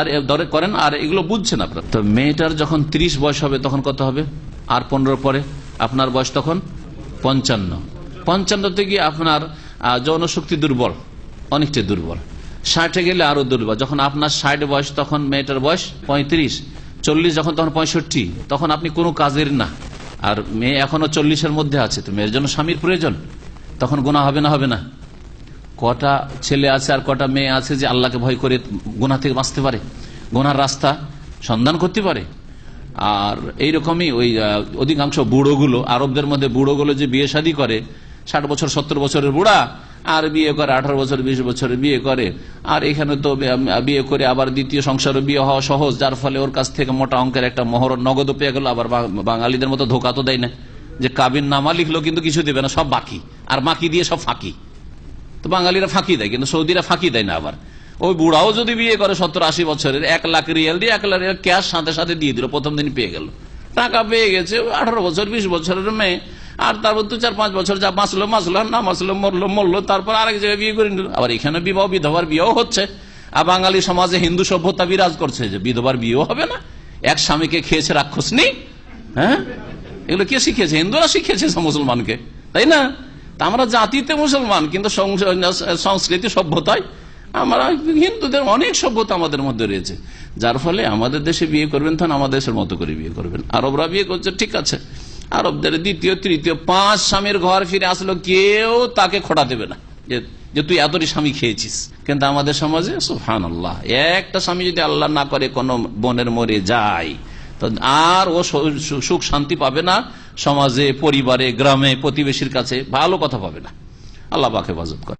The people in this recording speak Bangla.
আর দরে করেন, আর এগুলো বুঝছেন আপনার। তো মেয়েটার যখন 30 বয়স হবে তখন কত হবে? আর 15 পরে আপনার বয়স তখন 55। গিয়ে আপনার যৌন শক্তি দুর্বল, অনেকটা দুর্বল। 60 গেলে আরো দুর্বল। যখন আপনার 60 বয়স তখন মেয়েটার বয়স 35। 40 যখন তখন 65, তখন আপনি কোনো কাজের না। আর মেয়ে এখনো 40-এর মধ্যে আছে, তো মেয়ের জন্য স্বামীর প্রয়োজন। তখন গুনাহ হবে না? হবে না? কটা ছেলে আছে আর কটা মেয়ে আছে যে আল্লাহকে ভয় করে গুনাহ থেকে বাঁচতে পারে, গুনার রাস্তা সন্ধান করতে পারে। আর এইরকমই ওই অধিকাংশ বুড়োগুলো, আরবদের মধ্যে বুড়োগুলো যে বিয়ে শাদী করে, 60 বছর 70 বছরের বুড়া আর বিয়ে করে 18 বছর 20 বছরের বিয়ে করে। আর এখানে তো বিয়ে করে আবার দ্বিতীয় সংসারে বিয়ে হওয়া সহজ, যার ফলে ওর কাছ থেকে মোটা অঙ্কের একটা মোহর নগদও পেয়ে গেল। আবার বাঙালিদের মতো ধোকা তো দেয় না, যে কাবিন নামা লিখলো কিন্তু কিছু দেবে না, সব বাকি, আর বাকি দিয়ে সব ফাঁকি। তো বাঙালিরা ফাঁকি দেয়, কিন্তু সৌদিরা ফাঁকি দেয় না। আবার ওই বুড়াও যদি বিয়ে করে 70-80 বছরের, 1 লাখ রিয়াল দিয়ে 1 লাখ রিয়াল ক্যাশ সাথে সাথে দিয়ে দিল, প্রথম দিন পেয়ে গেল, টাকা পেয়ে গেছে। 18 বছর 20 বছরের মেয়ে, আর তারপর 2-4-5 বছর যা বাঁচলো, না বাঁচলো, মরলো, তারপর আরেক জায়গায় বিয়ে করে নিল। আবার এখানে বিবাহ, বিধবার বিয়েও হচ্ছে। আর বাঙালি সমাজে হিন্দু সভ্যতা বিরাজ করছে যে বিধবার বিয়েও হবে না, এক স্বামীকে খেয়েছে রাক্ষস নেই। হ্যাঁ, এগুলো কে শিখেছে? হিন্দুরা শিখেছে মুসলমানকে, তাই না? তা আমরা জাতিতে মুসলমান, কিন্তু সংস্কৃতি সভ্যতায় আমরা হিন্দুদের অনেক সভ্যতা আমাদের মধ্যে রয়েছে। যার ফলে আমাদের দেশে বিয়ে করবেন তখন আমাদের দেশের মতো করে বিয়ে করবেন। আরবরা বিয়ে করছে, ঠিক আছে, আরবদের 2য় 3য় 5 স্বামীর ঘর ফিরে আসলো, কেউ তাকে খোটা দেবে না যে তুই এতটি স্বামী খেয়েছিস। কিন্তু আমাদের সমাজে সুবহানাল্লাহ, একটা স্বামী যদি আল্লাহ না করে কোনো বোনের মরে যায়, তো আর ও সুখ শান্তি পাবে না, সমাজে, পরিবারে, গ্রামে, প্রতিবেশীর কাছে ভালো কথা পাবে না। আল্লাহ পাক হেফাজত করে।